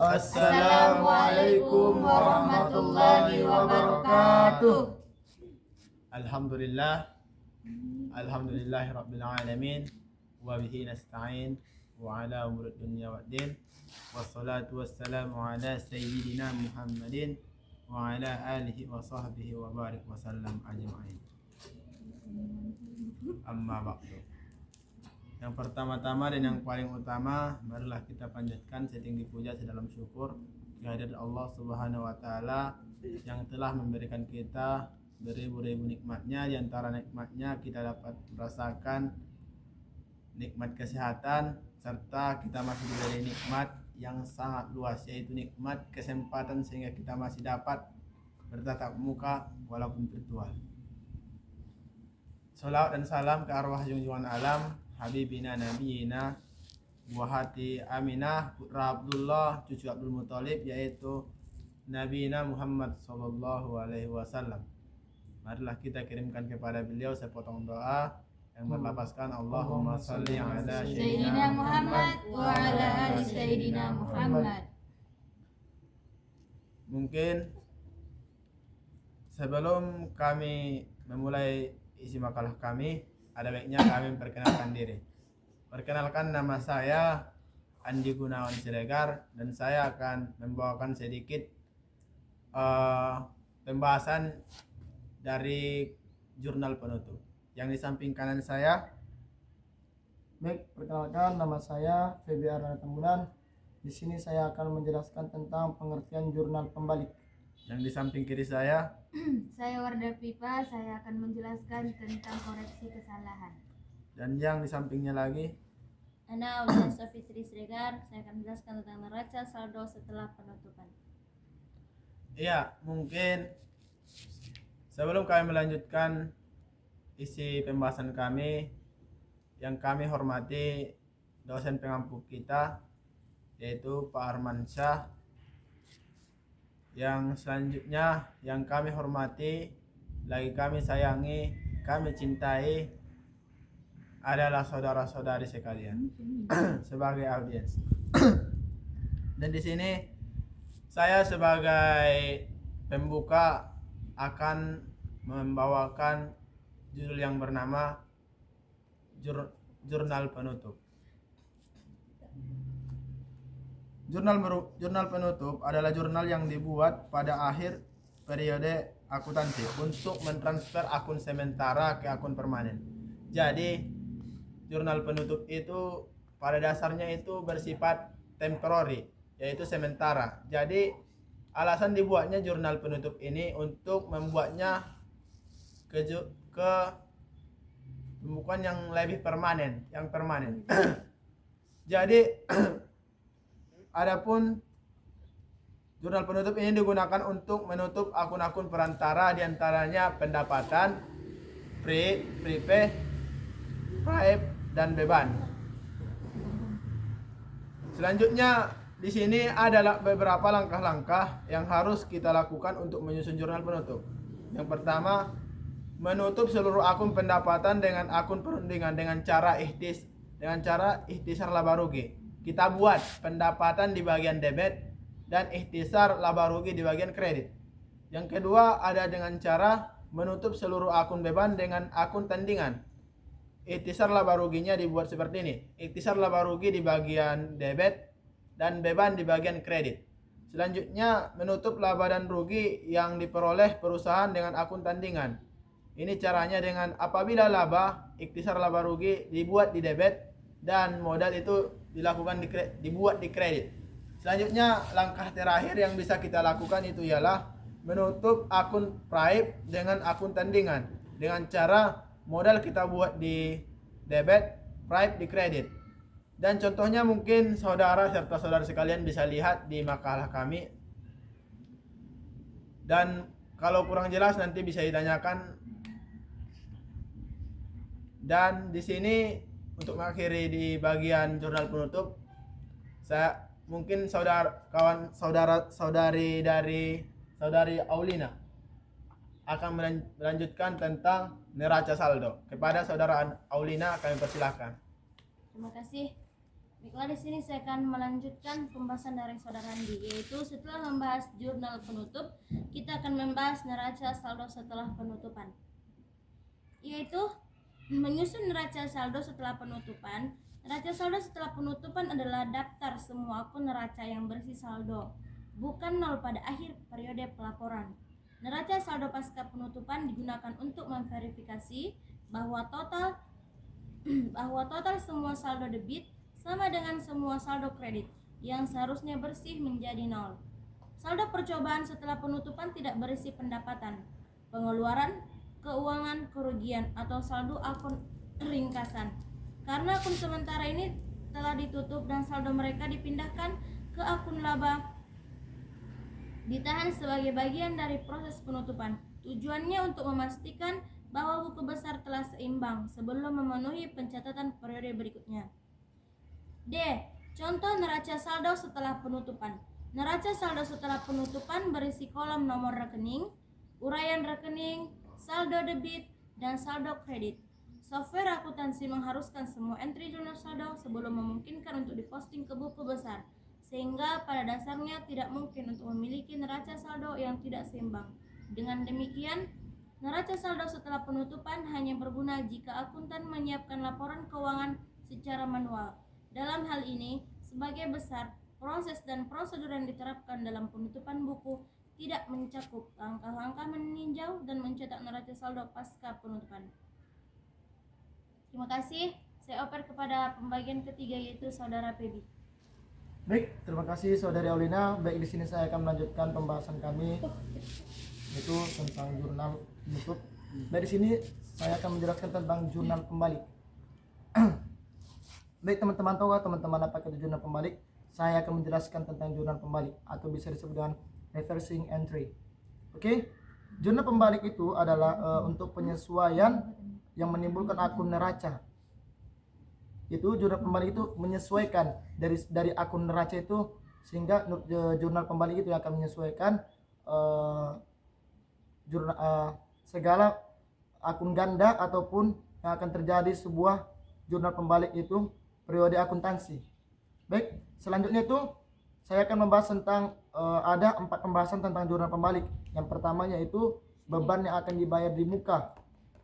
Assalamualaikum warahmatullahi wabarakatuh. Alhamdulillahirabbil alamin wa bihi nasta'in wa ala umuri dunya waddin wassalatu wassalamu ala sayyidina Muhammadin wa ala alihi wa sahbihi wa barik wa sallam ajma'in. Amma ba'du. Yang pertama-tama dan yang paling utama, marilah kita panjatkan setinggi puja sedalam syukur kehadirat Allah Subhanahu wa taala yang telah memberikan kita beribu-ribu nikmatnya. Di antara nikmatnya kita dapat merasakan nikmat kesehatan, serta kita masih diberi nikmat yang sangat luas, yaitu nikmat kesempatan sehingga kita masih dapat bertatap muka walaupun virtual. Salawat dan salam ke arwah junjungan alam Habibina Nabiyina Wahati Aminah putra Abdullah cucu Abdul Muthalib, yaitu Nabiyina Muhammad sallallahu alaihi wasallam. Marilah kita kirimkan kepada beliau sepotong doa yang berlafazkan Allahumma shalli ala Sayyidina Muhammad wa ala ali Sayyidina Muhammad. Mungkin sebelum kami memulai isi makalah kami, ada baiknya kami memperkenalkan diri. Perkenalkan, nama saya Andi Gunawan Siregar dan saya akan membawakan sedikit pembahasan dari jurnal penutup. Yang di samping kanan saya, baik, perkenalkan, nama saya Feby Arana Tambunan. Di sini saya akan menjelaskan tentang pengertian jurnal pembalik. yang di samping kiri saya, Saya Wardah Pipa, saya akan menjelaskan tentang koreksi kesalahan. dan yang di sampingnya lagi. Ana Aulia Safitri Siregar, saya akan menjelaskan tentang neraca saldo setelah penutupan. Iya, mungkin sebelum kami melanjutkan isi pembahasan kami, yang kami hormati dosen pengampu kita, yaitu Pak Arman Syah. Yang selanjutnya yang kami hormati, lagi kami sayangi, kami cintai adalah saudara-saudari sekalian sebagai audiens. Dan di sini saya sebagai pembuka akan membawakan judul yang bernama Jurnal Penutup. Jurnal penutup adalah jurnal yang dibuat pada akhir periode akuntansi untuk mentransfer akun sementara ke akun permanen. Jadi jurnal penutup itu pada dasarnya itu bersifat temporary, yaitu sementara. Jadi alasan dibuatnya jurnal penutup ini untuk membuatnya ke pembukuan yang lebih permanen, yang permanen. Jadi adapun jurnal penutup ini digunakan untuk menutup akun-akun perantara, diantaranya pendapatan, prepay, pripe, dan beban. Selanjutnya di sini adalah beberapa langkah-langkah yang harus kita lakukan untuk menyusun jurnal penutup. Yang pertama, menutup seluruh akun pendapatan dengan akun perundingan dengan cara ikhtisar laba rugi. Kita buat pendapatan di bagian debit dan ikhtisar laba rugi di bagian kredit. Yang kedua ada dengan cara menutup seluruh akun beban dengan akun tandingan. Ikhtisar laba ruginya dibuat seperti ini. Ikhtisar laba rugi di bagian debit dan beban di bagian kredit. Selanjutnya menutup laba dan rugi yang diperoleh perusahaan dengan akun tandingan. Ini caranya dengan apabila laba, ikhtisar laba rugi dibuat di debit dan modal itu dibuat di kredit. Selanjutnya langkah terakhir yang bisa kita lakukan itu ialah menutup akun pripe dengan akun tandingan dengan cara modal kita buat di debit, pripe di kredit. Dan contohnya mungkin saudara serta saudara sekalian bisa lihat di makalah kami. Dan kalau kurang jelas nanti bisa ditanyakan. Dan di sini untuk mengakhiri di bagian jurnal penutup, saya mungkin saudari Aulina akan melanjutkan tentang neraca saldo. Kepada saudara Aulina kami persilahkan. Terima kasih. Baiklah, di sini saya akan melanjutkan pembahasan dari saudara Andi, yaitu setelah membahas jurnal penutup, kita akan membahas neraca saldo setelah penutupan. Yaitu menyusun neraca saldo setelah penutupan. Neraca saldo setelah penutupan adalah daftar semua akun neraca yang berisi saldo, bukan nol pada akhir periode pelaporan. Neraca saldo pasca penutupan digunakan untuk memverifikasi bahwa total semua saldo debit sama dengan semua saldo kredit yang seharusnya bersih menjadi nol. Saldo percobaan setelah penutupan tidak berisi pendapatan, pengeluaran, keuangan, kerugian, atau saldo akun ringkasan. Karena akun sementara ini telah ditutup dan saldo mereka dipindahkan ke akun laba, ditahan sebagai bagian dari proses penutupan. Tujuannya untuk memastikan bahwa buku besar telah seimbang sebelum memenuhi pencatatan periode berikutnya. D. Contoh neraca saldo setelah penutupan. Neraca saldo setelah penutupan berisi kolom nomor rekening, uraian rekening, saldo debit, dan saldo kredit. Software akuntansi mengharuskan semua entry jurnal saldo sebelum memungkinkan untuk diposting ke buku besar, sehingga pada dasarnya tidak mungkin untuk memiliki neraca saldo yang tidak seimbang. Dengan demikian, neraca saldo setelah penutupan hanya berguna jika akuntan menyiapkan laporan keuangan secara manual. Dalam hal ini, sebagai besar, proses dan prosedur yang diterapkan dalam penutupan buku tidak mencakup langkah-langkah meninjau dan mencetak neraca saldo pasca penutupan. Terima kasih. Saya oper kepada pembagian ketiga, yaitu saudara Pebi. Baik, terima kasih Saudari Aulina. Baik, di sini saya akan melanjutkan pembahasan kami yaitu tentang jurnal penutup. Baik, di sini saya akan menjelaskan tentang jurnal pembalik. Baik teman-teman, tahukah teman-teman apa itu jurnal pembalik? Saya akan menjelaskan tentang jurnal pembalik atau bisa disebut dengan reversing entry. Oke, jurnal pembalik itu adalah untuk penyesuaian yang menimbulkan akun neraca. Itu jurnal pembalik itu menyesuaikan dari akun neraca itu, sehingga jurnal pembalik itu akan menyesuaikan segala akun ganda ataupun yang akan terjadi sebuah jurnal pembalik itu periode akuntansi. Baik, selanjutnya itu saya akan membahas tentang ada 4 pembahasan tentang jurnal pembalik. Yang pertama yaitu beban yang akan dibayar di muka.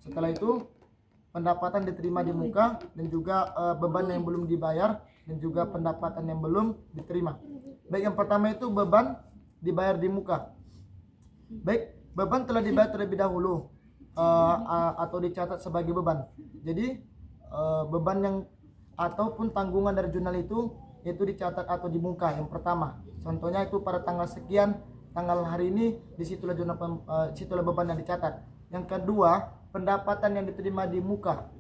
Setelah itu pendapatan diterima di muka, dan juga beban yang belum dibayar, dan juga pendapatan yang belum diterima. Baik, yang pertama itu beban dibayar di muka. Baik, beban telah dibayar terlebih dahulu atau dicatat sebagai beban. Jadi beban yang ataupun tanggungan dari jurnal itu dicatat atau di muka. Yang pertama, contohnya itu pada tanggal sekian, tanggal hari ini, disitulah situlah beban yang dicatat. Yang kedua, pendapatan yang diterima di muka.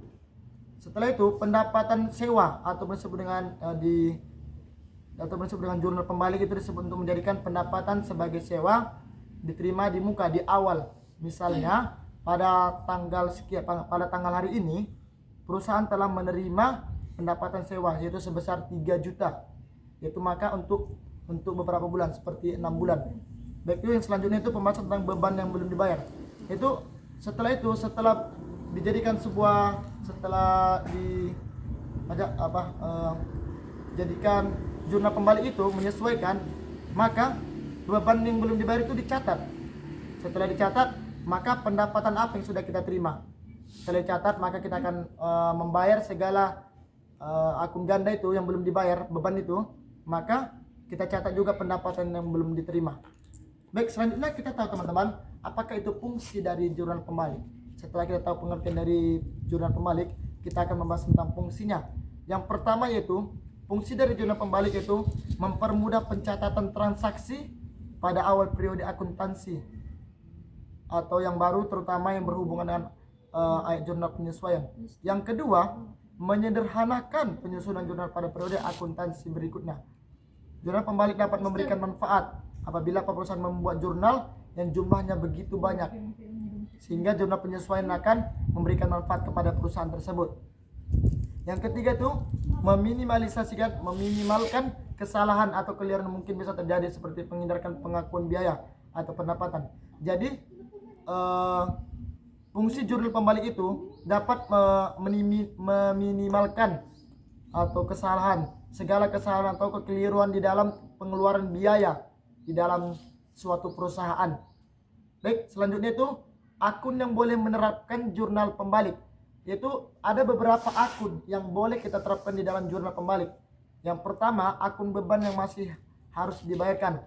Setelah itu, pendapatan sewa atau disebut dengan jurnal pembalik itu disebut untuk menjadikan pendapatan sebagai sewa diterima di muka di awal. Misalnya pada tanggal sekian, pada tanggal hari ini perusahaan telah menerima pendapatan sewa yaitu sebesar 3 juta. Yaitu maka untuk beberapa bulan seperti 6 bulan. Baik, itu yang selanjutnya itu pembahasan tentang beban yang belum dibayar. Itu setelah dijadikan jadikan jurnal pembalik itu menyesuaikan, maka beban yang belum dibayar itu dicatat. Setelah dicatat, maka pendapatan apa yang sudah kita terima. Setelah dicatat, maka kita akan membayar segala akun ganda itu yang belum dibayar beban itu, maka kita catat juga pendapatan yang belum diterima. Baik, selanjutnya kita tahu teman-teman, apakah itu fungsi dari jurnal pembalik. Setelah kita tahu pengertian dari jurnal pembalik, kita akan membahas tentang fungsinya. Yang pertama yaitu fungsi dari jurnal pembalik itu mempermudah pencatatan transaksi pada awal periode akuntansi atau yang baru, terutama yang berhubungan dengan jurnal penyesuaian. Yang kedua, menyederhanakan penyusunan jurnal pada periode akuntansi berikutnya. Jurnal pembalik dapat memberikan manfaat apabila perusahaan membuat jurnal yang jumlahnya begitu banyak, sehingga jurnal penyesuaian akan memberikan manfaat kepada perusahaan tersebut. Yang ketiga itu meminimalkan kesalahan atau keliruan yang mungkin bisa terjadi, seperti menghindarkan pengakuan biaya atau pendapatan. Jadi fungsi jurnal pembalik itu dapat meminimalkan atau kesalahan, segala kesalahan atau kekeliruan di dalam pengeluaran biaya di dalam suatu perusahaan. Baik, selanjutnya itu akun yang boleh menerapkan jurnal pembalik. Yaitu ada beberapa akun yang boleh kita terapkan di dalam jurnal pembalik. Yang pertama, akun beban yang masih harus dibayarkan.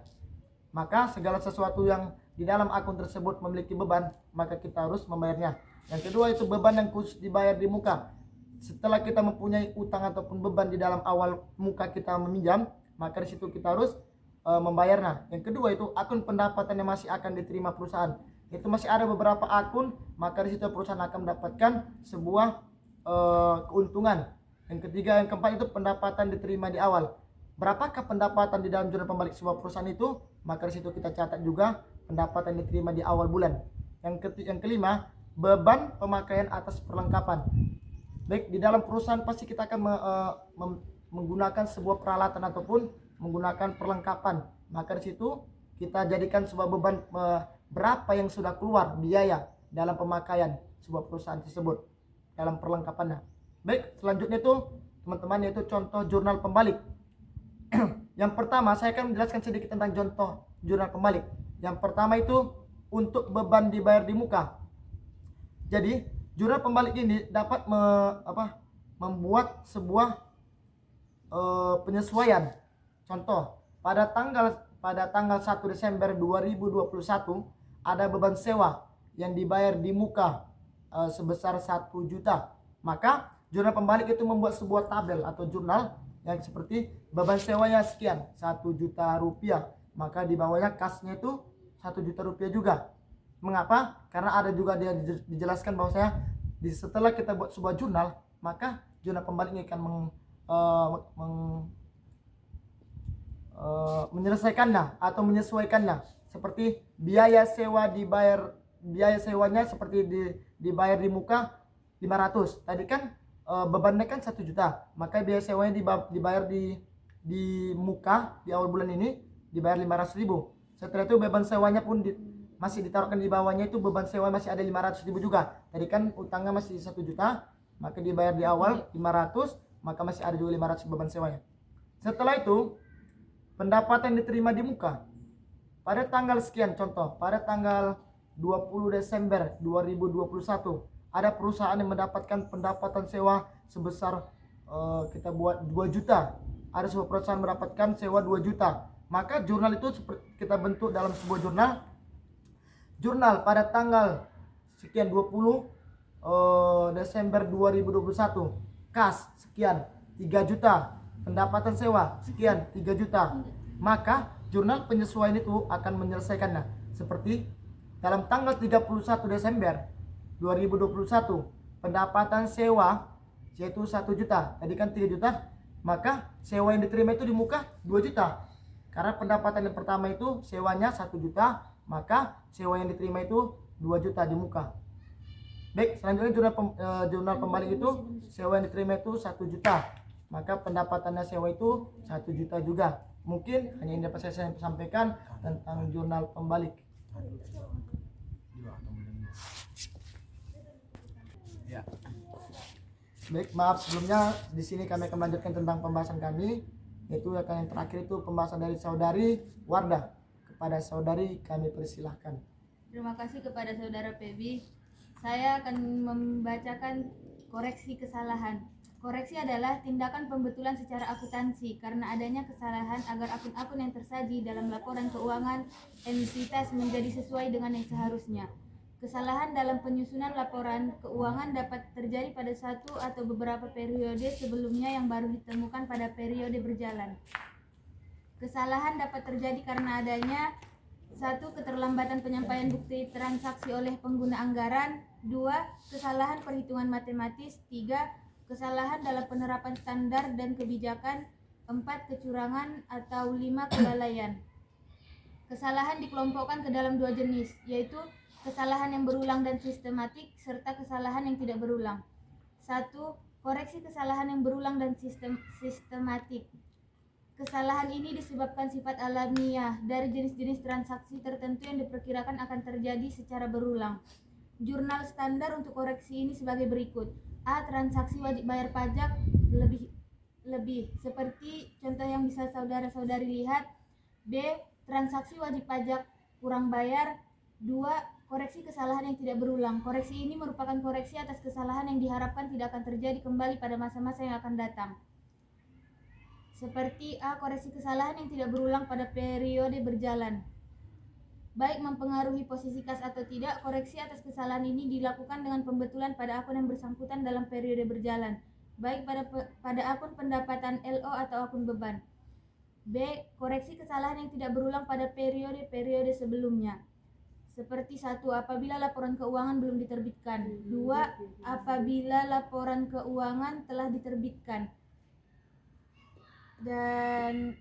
Maka segala sesuatu yang di dalam akun tersebut memiliki beban, maka kita harus membayarnya. Yang kedua itu beban yang khusus dibayar di muka. Setelah kita mempunyai utang ataupun beban di dalam awal muka kita meminjam, maka di situ kita harus membayarnya. Yang kedua itu akun pendapatan yang masih akan diterima perusahaan. Itu masih ada beberapa akun, maka di situ perusahaan akan mendapatkan sebuah keuntungan. Yang ketiga, yang keempat itu pendapatan diterima di awal. Berapakah pendapatan di dalam jurnal pembalik sebuah perusahaan itu? Maka di situ kita catat juga pendapatan diterima di awal bulan. Yang kelima, beban pemakaian atas perlengkapan. Baik, di dalam perusahaan pasti kita akan menggunakan sebuah peralatan ataupun menggunakan perlengkapan. Maka di situ kita jadikan sebuah beban berapa yang sudah keluar biaya dalam pemakaian sebuah perusahaan tersebut dalam perlengkapannya. Baik, selanjutnya itu teman-teman yaitu contoh jurnal pembalik. Yang pertama, saya akan menjelaskan sedikit tentang contoh jurnal pembalik. Yang pertama itu untuk beban dibayar di muka. Jadi, jurnal pembalik ini dapat membuat sebuah penyesuaian. Contoh, pada tanggal 1 Desember 2021 ada beban sewa yang dibayar di muka sebesar 1 juta. Maka, jurnal pembalik itu membuat sebuah tabel atau jurnal yang seperti beban sewanya sekian, 1 juta rupiah. Maka di bawahnya kasnya itu 1 juta rupiah juga. Mengapa? Karena ada juga dia dijelaskan bahwasanya setelah kita buat sebuah jurnal, maka jurnal pembalik ini akan menyelesaikannya atau menyesuaikannya. Seperti biaya sewanya seperti dibayar di muka 500. Tadi kan bebannya kan 1 juta, maka biaya sewanya dibayar di muka di awal bulan ini dibayar 500.000. Setelah itu beban sewanya pun masih ditaruhkan di bawahnya, itu beban sewa masih ada 500.000 juga. Tadi kan utangnya masih 1 juta, maka dibayar di awal 500, maka masih ada juga 500 beban sewanya. Setelah itu pendapatan diterima di muka pada tanggal sekian, contoh pada tanggal 20 Desember 2021 ada perusahaan yang mendapatkan pendapatan sewa sebesar kita buat 2 juta. Ada sebuah perusahaan mendapatkan sewa 2 juta. Maka jurnal itu kita bentuk dalam sebuah jurnal pada tanggal sekian 20 Desember 2021. Kas sekian 3 juta. Pendapatan sewa sekian 3 juta. Maka jurnal penyesuaian itu akan menyelesaikannya. Seperti dalam tanggal 31 Desember 2021 pendapatan sewa yaitu 1 juta, tadi kan 3 juta, maka sewa yang diterima itu di muka 2 juta. Karena pendapatan yang pertama itu sewanya 1 juta, maka sewa yang diterima itu 2 juta di muka. Baik, selanjutnya jurnal pembalik itu sewa yang diterima itu 1 juta, maka pendapatannya sewa itu 1 juta juga. Mungkin hanya ini dapat saya sampaikan tentang jurnal pembalik. Ya. Baik, maaf sebelumnya di sini kami akan melanjutkan tentang pembahasan kami, yaitu yang terakhir itu pembahasan dari saudari Wardah. Kepada saudari kami persilahkan. Terima kasih kepada saudara Pebi. Saya akan membacakan koreksi kesalahan. Koreksi adalah tindakan pembetulan secara akuntansi karena adanya kesalahan agar akun-akun yang tersaji dalam laporan keuangan entitas menjadi sesuai dengan yang seharusnya. Kesalahan dalam penyusunan laporan keuangan dapat terjadi pada satu atau beberapa periode sebelumnya yang baru ditemukan pada periode berjalan. Kesalahan dapat terjadi karena adanya 1. Keterlambatan penyampaian bukti transaksi oleh pengguna anggaran. 2. Kesalahan perhitungan matematis. 3. Kesalahan dalam penerapan standar dan kebijakan. 4. Kecurangan atau 5. Kelalaian. Kesalahan dikelompokkan ke dalam 2 jenis, yaitu kesalahan yang berulang dan sistematik serta kesalahan yang tidak berulang. 1. Koreksi kesalahan yang berulang dan sistematik. Kesalahan ini disebabkan sifat alamiah dari jenis-jenis transaksi tertentu yang diperkirakan akan terjadi secara berulang. Jurnal standar untuk koreksi ini sebagai berikut. A. Transaksi wajib bayar pajak lebih, seperti contoh yang bisa saudara-saudari lihat. B. Transaksi wajib pajak kurang bayar. 2. Koreksi kesalahan yang tidak berulang. Koreksi ini merupakan koreksi atas kesalahan yang diharapkan tidak akan terjadi kembali pada masa-masa yang akan datang. Seperti A. Koreksi kesalahan yang tidak berulang pada periode berjalan. Baik mempengaruhi posisi kas atau tidak, koreksi atas kesalahan ini dilakukan dengan pembetulan pada akun yang bersangkutan dalam periode berjalan, baik pada akun pendapatan LO atau akun beban. B. Koreksi kesalahan yang tidak berulang pada periode-periode sebelumnya. Seperti 1. Apabila laporan keuangan belum diterbitkan. 2. Apabila laporan keuangan telah diterbitkan. Dan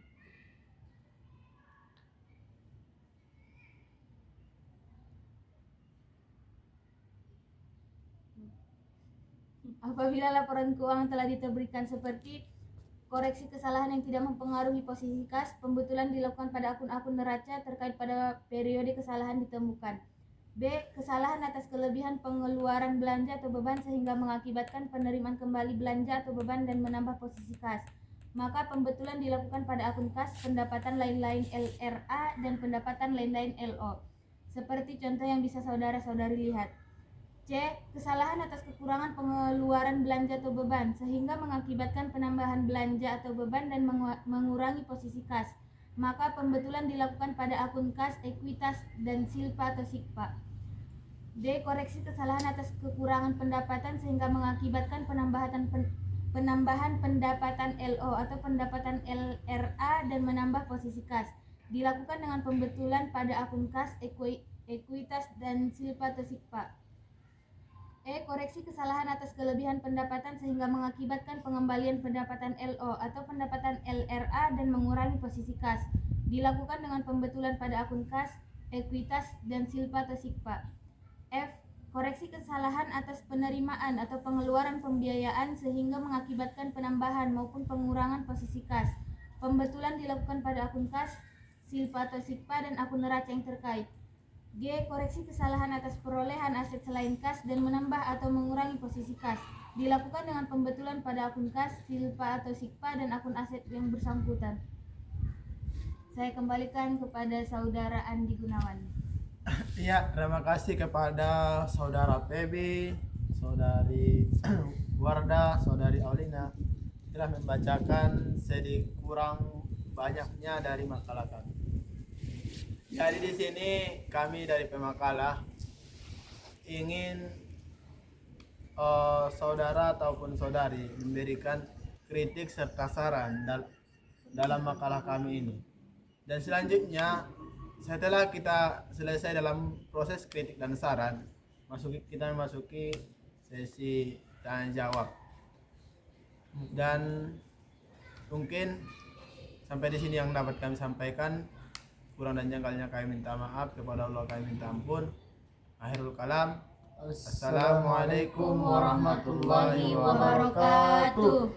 apabila laporan keuangan telah diterbitkan, seperti koreksi kesalahan yang tidak mempengaruhi posisi kas, pembetulan dilakukan pada akun-akun neraca terkait pada periode kesalahan ditemukan. B. Kesalahan atas kelebihan pengeluaran belanja atau beban sehingga mengakibatkan penerimaan kembali belanja atau beban dan menambah posisi kas. Maka pembetulan dilakukan pada akun kas, pendapatan lain-lain LRA dan pendapatan lain-lain LO. Seperti contoh yang bisa saudara-saudari lihat. C. Kesalahan atas kekurangan pengeluaran belanja atau beban sehingga mengakibatkan penambahan belanja atau beban dan mengurangi posisi kas. Maka pembetulan dilakukan pada akun kas, ekuitas, dan silpa atau sikpa. D. Koreksi kesalahan atas kekurangan pendapatan sehingga mengakibatkan penambahan pendapatan LO atau pendapatan LRA dan menambah posisi kas. Dilakukan dengan pembetulan pada akun kas, ekuitas, dan silpa atau sikpa. E. Koreksi kesalahan atas kelebihan pendapatan sehingga mengakibatkan pengembalian pendapatan LO atau pendapatan LRA dan mengurangi posisi kas. Dilakukan dengan pembetulan pada akun kas, ekuitas, dan silpa atau sikpa. F. Koreksi kesalahan atas penerimaan atau pengeluaran pembiayaan sehingga mengakibatkan penambahan maupun pengurangan posisi kas. Pembetulan dilakukan pada akun kas, silpa atau sikpa, dan akun neraca yang terkait. G. Koreksi kesalahan atas perolehan aset selain kas dan menambah atau mengurangi posisi kas. Dilakukan dengan pembetulan pada akun kas, silpa atau sikpa, dan akun aset yang bersangkutan. Saya kembalikan kepada saudara Andi Gunawan. Ya, terima kasih kepada saudara Pebi, saudari Wardah, saudari Aulina telah membacakan sedikit kurang banyaknya dari makalah kami. Jadi di sini kami dari Pemakalah ingin saudara ataupun saudari memberikan kritik serta saran dalam makalah kami ini. Dan selanjutnya setelah kita selesai dalam proses kritik dan saran, kita memasuki sesi tanya jawab. Dan mungkin sampai di sini yang dapat kami sampaikan. Kurang dan janggalnya kami minta maaf, kepada Allah kami minta ampun. Akhirul kalam. Assalamualaikum warahmatullahi wabarakatuh.